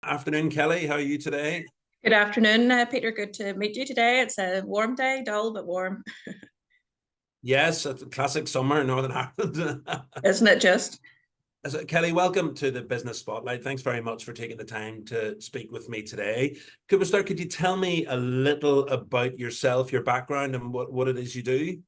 Afternoon, Kelly. How are you today? Good afternoon, Peter. Good to meet you today. It's a warm day, dull but warm, Yes, it's a classic summer in Northern Ireland. isn't it just? So, Kelly, welcome to the Business Spotlight. Thanks very much for taking the time to speak with me today. Could we start? Could you tell me a little about yourself, your background, and what it is you do?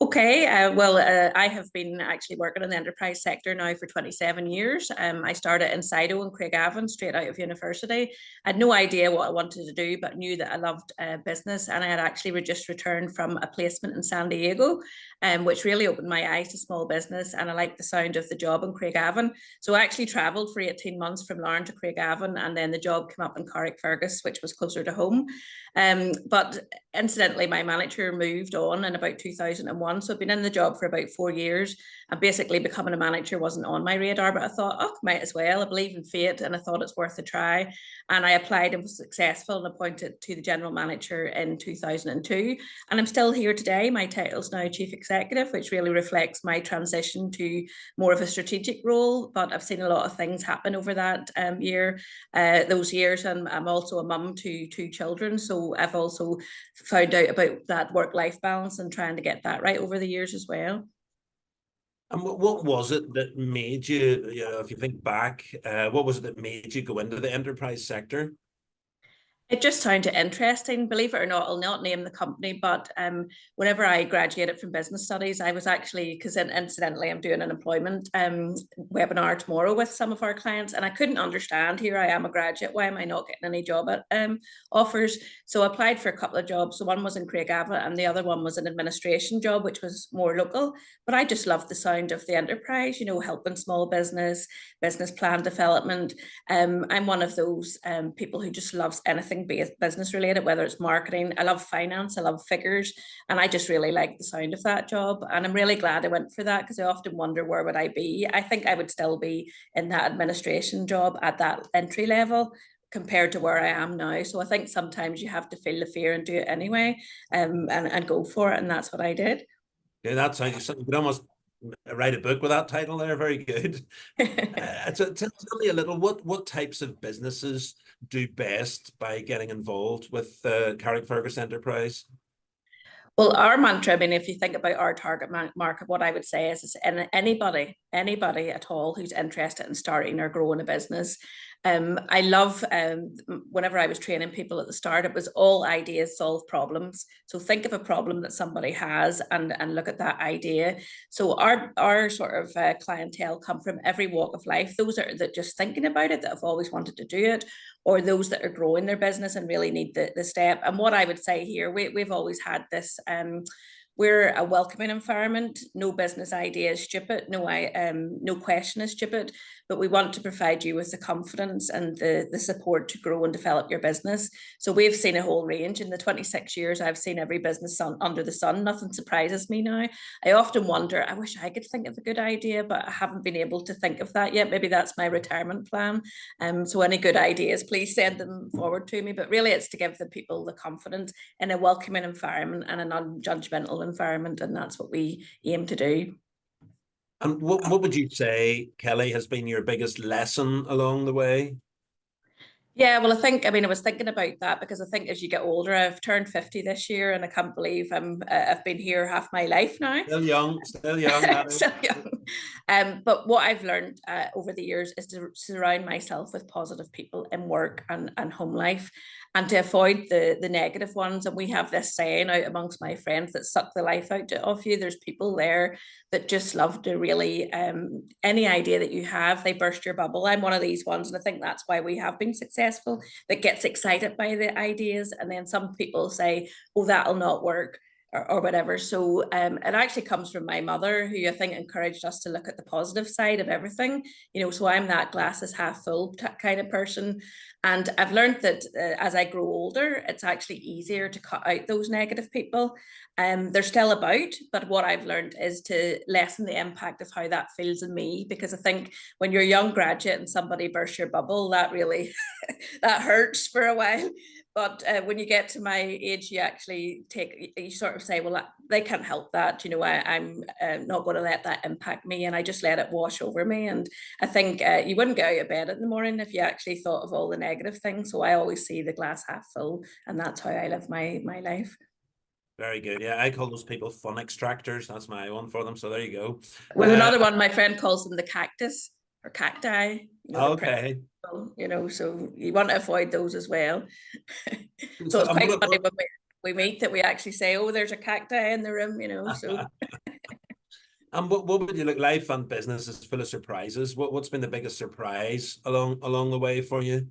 Okay, I have been actually working in the enterprise sector now for 27 years. I started in Sido in Craigavon, straight out of university. I had no idea what I wanted to do, but knew that I loved business. And I had actually just returned from a placement in San Diego, which really opened my eyes to small business. And I liked the sound of the job in Craigavon. So I actually travelled for 18 months from Larne to Craigavon, and then the job came up in Carrickfergus, which was closer to home. But incidentally, my manager moved on in about 2001. So I've been in the job for about 4 years, and basically becoming a manager wasn't on my radar, but I thought, oh, might as well. I believe in fate, and I thought it's worth a try. And I applied and was successful and appointed to the general manager in 2002. And I'm still here today. My title is now Chief Executive, which really reflects my transition to more of a strategic role. But I've seen a lot of things happen over that those years. And I'm also a mum to two children. So I've also found out about that work-life balance and trying to get that right over the years as well. And what was it that made you, if you think back, what was it that made you go into the enterprise sector? It just sounded interesting. Believe it or not, I'll not name the company, but whenever I graduated from business studies, I was actually, because incidentally, I'm doing an employment webinar tomorrow with some of our clients, and I couldn't understand. Here I am, a graduate. Why am I not getting any job offers? So I applied for a couple of jobs. So one was in Craigavon, and the other one was an administration job, which was more local. But I just loved the sound of the enterprise. Helping small business plan development. I'm one of those people who just loves anything business related, whether it's marketing. I love finance, I love figures, and I just really like the sound of that job. And I'm really glad I went for that, because I often wonder, where would I be? I think I would still be in that administration job at that entry level compared to where I am now. So I think sometimes you have to feel the fear and do it anyway, and go for it. And that's what I did. Yeah, that sounds something. You could almost write a book with that title there. Very good. So tell me a little, what types of businesses do best by getting involved with Carrickfergus Enterprise? Well, our mantra, I mean, if you think about our target market, what I would say is anybody at all who's interested in starting or growing a business. I love whenever I was training people at the start, it was all ideas solve problems. So think of a problem that somebody has, and look at that idea. So our sort of clientele come from every walk of life. Those are that just thinking about it, that have always wanted to do it, or those that are growing their business and really need the step. And what I would say here, we've always had this. We're a welcoming environment. No business idea is stupid. No question is stupid. But we want to provide you with the confidence and the support to grow and develop your business. So we've seen a whole range. In the 26 years, I've seen every business under the sun. Nothing surprises me now. I often wonder, I wish I could think of a good idea, but I haven't been able to think of that yet. Maybe that's my retirement plan. So any good ideas, please send them forward to me. But really, it's to give the people the confidence in a welcoming environment and a non-judgmental environment, and that's what we aim to do. And what would you say, Kelly, has been your biggest lesson along the way? Yeah, well, I mean, I was thinking about that, because I think as you get older, I've turned 50 this year, and I can't believe I've been here half my life now. Still young, that is. Still young. But what I've learned over the years is to surround myself with positive people in work and home life, and to avoid the negative ones. And we have this saying out amongst my friends that suck the life out of you. There's people there that just love to really, any idea that you have, they burst your bubble. I'm one of these ones, and I think that's why we have been successful, that gets excited by the ideas. And then some people say, oh, that'll not work, or whatever. So it actually comes from my mother, who I think encouraged us to look at the positive side of everything. So I'm that glass is half full kind of person. And I've learned that as I grow older, it's actually easier to cut out those negative people. They're still about, but what I've learned is to lessen the impact of how that feels in me, because I think when you're a young graduate and somebody bursts your bubble, that really that hurts for a while. But when you get to my age, you sort of say, well, they can't help that. You know, I'm not going to let that impact me, and I just let it wash over me. And I think you wouldn't get out of bed in the morning if you actually thought of all the negative things. So I always see the glass half full, and that's how I live my life. Very good. Yeah, I call those people fun extractors. That's my one for them. So there you go. Well, another one, my friend calls them the cactus or cacti. You know, Okay. you know, so you want to avoid those as well. So So it's quite funny when we meet that we actually say, oh, there's a cacti in the room, you know. So and what would you look, life and business is full of surprises. What's been the biggest surprise along the way for you?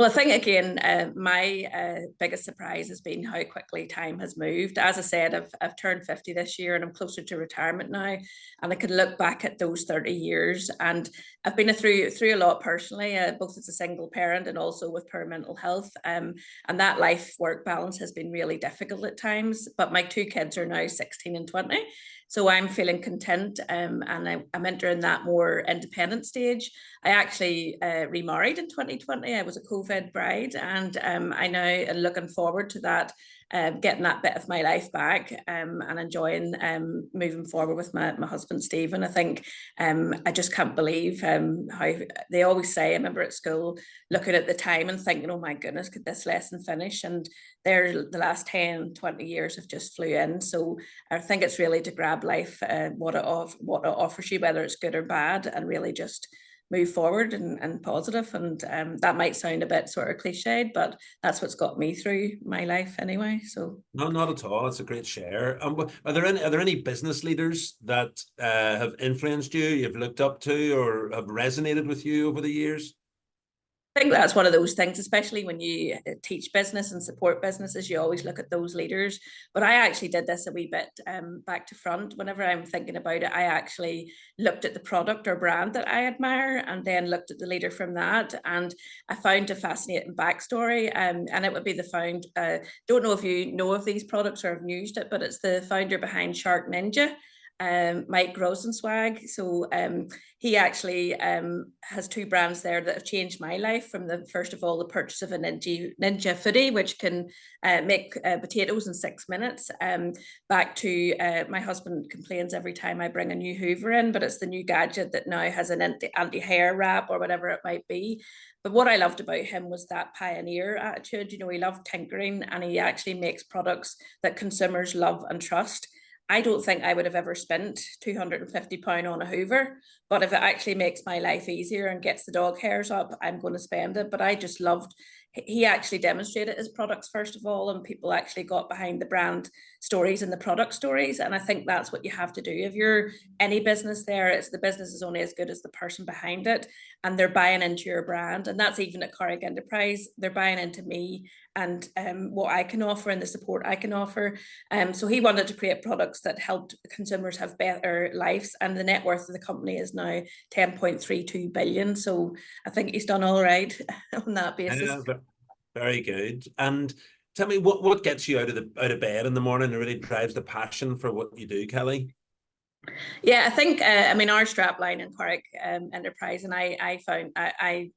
well, I think again, my biggest surprise has been how quickly time has moved. As I said, I've turned 50 this year and I'm closer to retirement now. And I can look back at those 30 years, and I've been through a lot personally, both as a single parent and also with poor mental health. And that life-work balance has been really difficult at times. But my two kids are now 16 and 20. So I'm feeling content, and I'm entering that more independent stage. I actually remarried in 2020. I was a COVID bride, and I now am looking forward to that, getting that bit of my life back, and enjoying moving forward with my husband Stephen. I think I just can't believe how they always say. I remember at school looking at the time and thinking, oh my goodness, could this lesson finish? And there, the last 10, 20 years have just flew in. So I think it's really to grab life, what it offers you, whether it's good or bad, and really just move forward and positive. And that might sound a bit sort of cliched, but that's what's got me through my life anyway. So No, not at all. It's a great share. Are there any business leaders that have influenced you, you've looked up to, or have resonated with you over the years? I think that's one of those things, especially when you teach business and support businesses, you always look at those leaders. But I actually did this a wee bit back to front. Whenever I'm thinking about it, I actually looked at the product or brand that I admire and then looked at the leader from that. And I found a fascinating backstory. And it would be don't know if you know of these products or have used it, but it's the founder behind Shark Ninja. Mike Rosenzweig. So he actually has two brands there that have changed my life. From first of all, the purchase of a Ninja Foodie, which can make potatoes in 6 minutes, back to my husband complains every time I bring a new Hoover in, but it's the new gadget that now has an anti-hair wrap or whatever it might be. But what I loved about him was that pioneer attitude. You know, he loved tinkering, and he actually makes products that consumers love and trust. I don't think I would have ever spent £250 on a Hoover, but if it actually makes my life easier and gets the dog hairs up, I'm going to spend it. But I just loved, he actually demonstrated his products first of all, and people actually got behind the brand stories and the product stories. And I think that's what you have to do. If you're any business there, it's the business is only as good as the person behind it, and they're buying into your brand. And that's even at Carrick Enterprise, they're buying into me and what I can offer and the support I can offer. So he wanted to create products that helped consumers have better lives, and the net worth of the company is now 10.32 billion. So I think he's done all right on that basis. Yeah, very good. And tell me, what gets you out of bed in the morning and really drives the passion for what you do, Kelly? Yeah, I think I mean our strapline in Carrick Enterprise, and I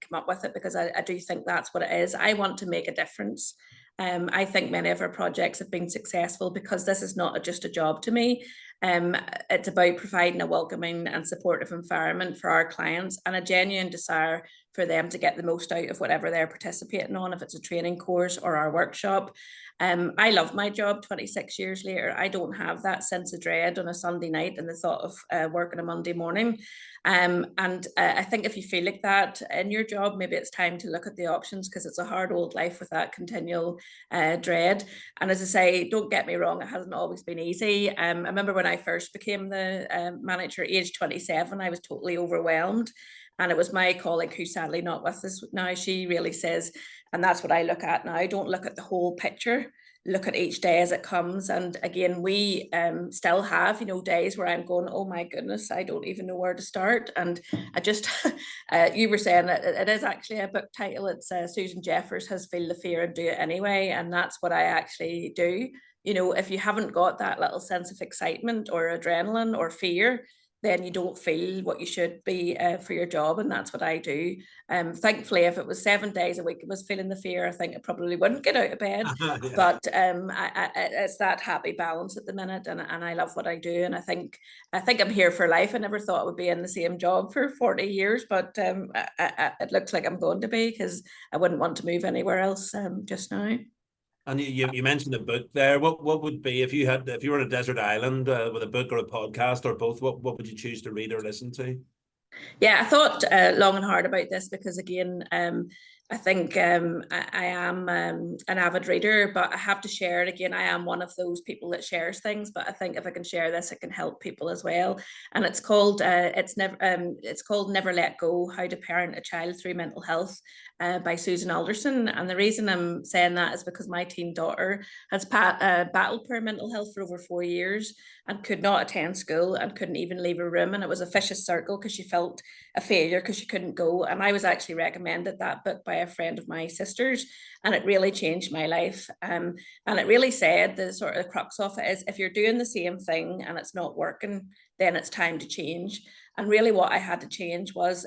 come up with it because I do think that's what it is. I want to make a difference. I think many of our projects have been successful because this is not just a job to me. It's about providing a welcoming and supportive environment for our clients and a genuine desire for them to get the most out of whatever they're participating on, if it's a training course or our workshop. I love my job 26 years later. I don't have that sense of dread on a Sunday night and the thought of working a Monday morning. I think if you feel like that in your job, maybe it's time to look at the options, because it's a hard old life with that continual dread. And as I say, don't get me wrong, it hasn't always been easy. I remember when I first became the manager, age 27, I was totally overwhelmed. And it was my colleague, who's sadly not with us now, she really says, and that's what I look at now, don't look at the whole picture, look at each day as it comes. And again, we still have, you know, days where I'm going, oh my goodness, I don't even know where to start. And I just, you were saying that it is actually a book title. It's Susan Jeffers has Feel the Fear and Do It Anyway. And that's what I actually do. You know, if you haven't got that little sense of excitement or adrenaline or fear, then you don't feel what you should be for your job, and that's what I do. Thankfully, if it was 7 days a week I was feeling the fear, I think I probably wouldn't get out of bed. Yeah. But it's that happy balance at the minute, and I love what I do, and I think I'm here for life. I never thought I would be in the same job for 40 years, but it looks like I'm going to be, because I wouldn't want to move anywhere else just now. And you mentioned a book there. What would be, if you were on a desert island with a book or a podcast or both, what would you choose to read or listen to? Yeah, I thought long and hard about this, because again, I think I am an avid reader, but I have to share it. Again, I am one of those people that shares things, but I think if I can share this, it can help people as well. And it's called Never Let Go: How to Parent a Child Through Mental Health, by Susan Alderson. And the reason I'm saying that is because my teen daughter has battled poor mental health for over 4 years, and could not attend school and couldn't even leave her room. And it was a vicious circle, because she felt a failure because she couldn't go. And I was actually recommended that book by a friend of my sister's, and it really changed my life. And it really said, the sort of crux of it is, if you're doing the same thing and it's not working, then it's time to change. And really what I had to change was,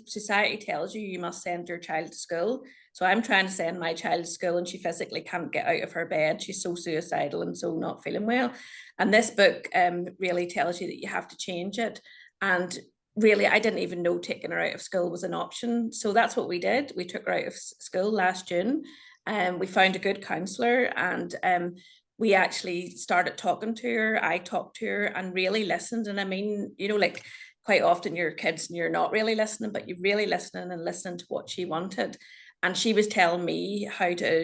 society tells you you must send your child to school. So I'm trying to send my child to school, and she physically can't get out of her bed. She's so suicidal and so not feeling well. And this book really tells you that you have to change it. And really, I didn't even know taking her out of school was an option. So that's what we did. We took her out of school last June, and we found a good counsellor, and we actually started talking to her. I talked to her and really listened. And I mean, like, quite often you're kids and you're not really listening, but you're really listening and listening to what she wanted. And she was telling me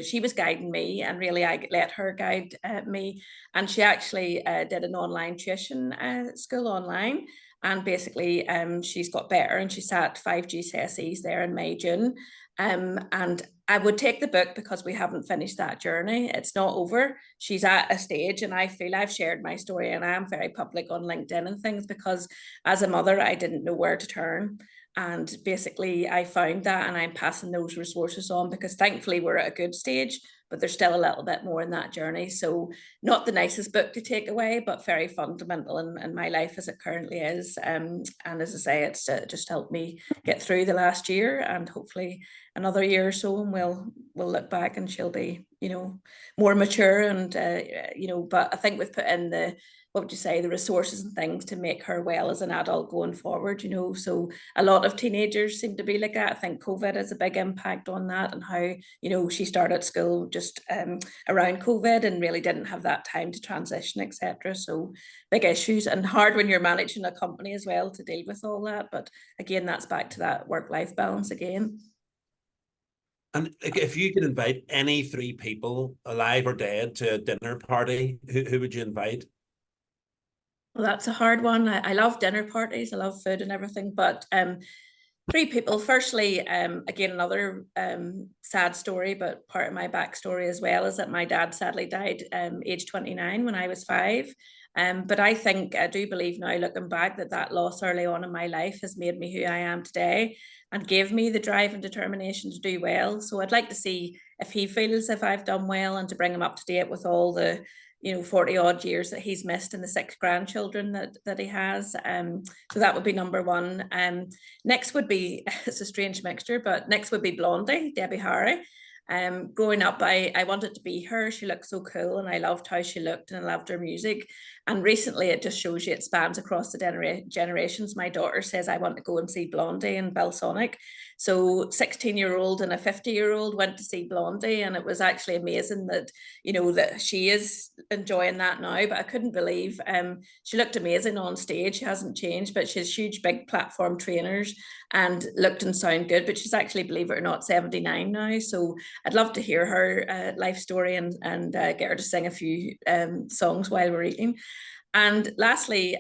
she was guiding me, and really I let her guide me. And she actually did an online tuition school online. And basically she's got better, and she sat 5 GCSEs there in May, June. And I would take the book, because we haven't finished that journey. It's not over. She's at a stage, and I feel I've shared my story, and I am very public on LinkedIn and things, because as a mother, I didn't know where to turn. And basically I found that, and I'm passing those resources on, because thankfully we're at a good stage, but there's still a little bit more in that journey. So not the nicest book to take away, but very fundamental in my life as it currently is. And as I say, it's just helped me get through the last year, and hopefully another year or so, and we'll look back and she'll be, more mature. And, but I think we've put in the resources and things to make her well as an adult going forward, so a lot of teenagers seem to be like that. I think COVID has a big impact on that, and how, she started school just around COVID and really didn't have that time to transition, etc. So big issues, and hard when you're managing a company as well to deal with all that. But again, that's back to that work-life balance again. And if you could invite any 3 people, alive or dead, to a dinner party, who would you invite? Well, that's a hard one. I love dinner parties. I love food and everything, but 3 people. Firstly, again, another sad story, but part of my backstory as well is that my dad sadly died age 29 when I was 5. But I do believe now, looking back, that loss early on in my life has made me who I am today, and gave me the drive and determination to do well. So I'd like to see if he feels if I've done well, and to bring him up to date with all the 40 odd years that he's missed, and the 6 grandchildren that he has. So that would be number 1. Next would be, it's a strange mixture, but next would be Blondie, Debbie Harry. Growing up, I wanted to be her. She looked so cool, and I loved how she looked, and I loved her music. And recently, it just shows you it spans across the generations. My daughter says, I want to go and see Blondie and Belsonic. So 16-year-old and a 50-year-old went to see Blondie, and it was actually amazing that, that she is enjoying that now. But I couldn't believe, she looked amazing on stage. She hasn't changed, but she has huge, big platform trainers and looked and sound good. But she's actually, believe it or not, 79 now. So I'd love to hear her life story, and get her to sing a few songs while we're eating. And lastly,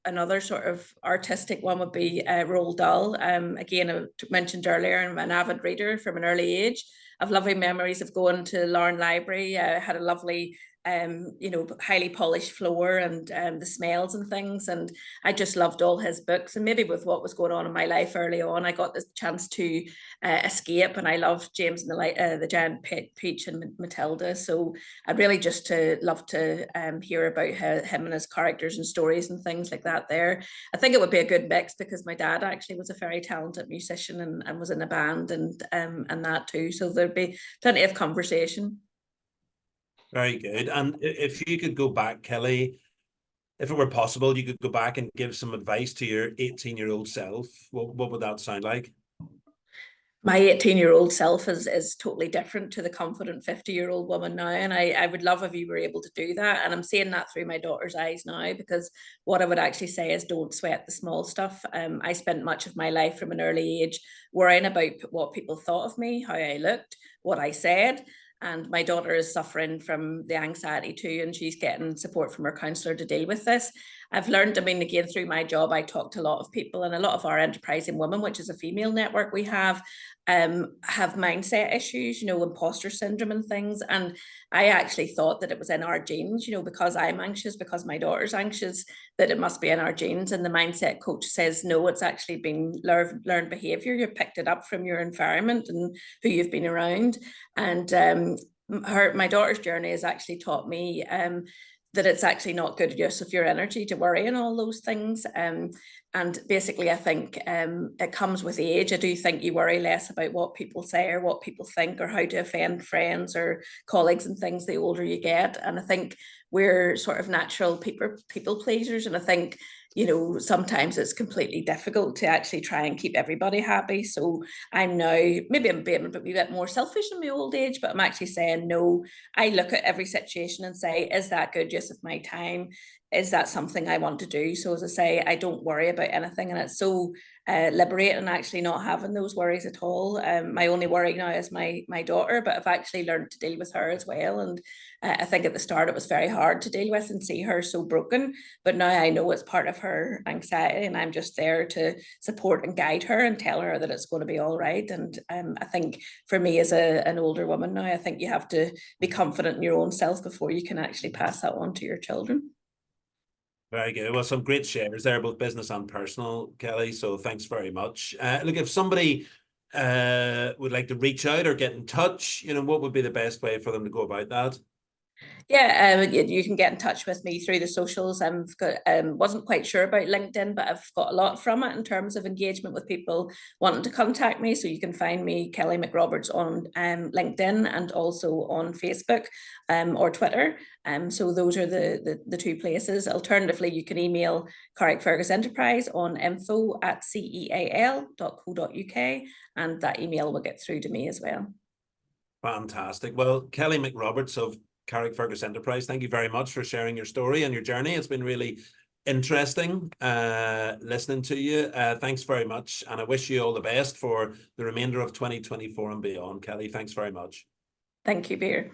another sort of artistic one would be Roald Dahl. Again, I mentioned earlier, I'm an avid reader from an early age. I've lovely memories of going to Larne Library. I had a lovely you know, highly polished floor and the smells and things. And I just loved all his books. And maybe with what was going on in my life early on, I got the chance to escape. And I loved James and the Giant Peach and Matilda. So I'd really just love to hear about him and his characters and stories and things like that there. I think it would be a good mix because my dad actually was a very talented musician and was in a band and that too. So there'd be plenty of conversation. Very good. And if you could go back, Kelly, if it were possible, you could go back and give some advice to your 18-year-old self. What would that sound like? My 18-year-old self is totally different to the confident 50-year-old woman now. And I would love if you were able to do that. And I'm seeing that through my daughter's eyes now, because what I would actually say is don't sweat the small stuff. I spent much of my life from an early age worrying about what people thought of me, how I looked, what I said. And my daughter is suffering from the anxiety too, and she's getting support from her counsellor to deal with this. I've learned, I mean, again, through my job, I talk to a lot of people, and a lot of our enterprising women, which is a female network we have mindset issues, you know, imposter syndrome and things. And I actually thought that it was in our genes, you know, because I'm anxious, because my daughter's anxious, that it must be in our genes. And the mindset coach says, no, it's actually been learned behavior. You picked it up from your environment and who you've been around. And my daughter's journey has actually taught me that it's actually not good use of your energy to worry and all those things. And basically, I think it comes with age. I do think you worry less about what people say or what people think or how to offend friends or colleagues and things the older you get. And I think we're sort of natural people pleasers. And I think, you know, sometimes it's completely difficult to actually try and keep everybody happy. So I'm now, maybe I'm being a bit more selfish in my old age, but I'm actually saying, no, I look at every situation and say, is that good use of my time? Is that something I want to do? So as I say, I don't worry about anything, and it's so liberating actually not having those worries at all. My only worry now is my daughter, but I've actually learned to deal with her as well. And I think at the start it was very hard to deal with and see her so broken, but now I know it's part of her anxiety, and I'm just there to support and guide her and tell her that it's going to be all right. And I think for me as an older woman now, I think you have to be confident in your own self before you can actually pass that on to your children. Very good. Well, some great shares there, both business and personal, Kelly. So thanks very much. Look, if somebody would like to reach out or get in touch, you know, what would be the best way for them to go about that? Yeah, you can get in touch with me through the socials. I've got wasn't quite sure about LinkedIn, but I've got a lot from it in terms of engagement with people wanting to contact me. So you can find me, Kelli McRoberts, on LinkedIn and also on Facebook or Twitter. So those are the two places. Alternatively, you can email Carrickfergus Enterprise on info@ceal.co.uk, and that email will get through to me as well. Fantastic. Well, Kelli McRoberts of Carrickfergus Enterprise, thank you very much for sharing your story and your journey. It's been really interesting listening to you. Thanks very much. And I wish you all the best for the remainder of 2024 and beyond. Kelly, thanks very much. Thank you, Beer.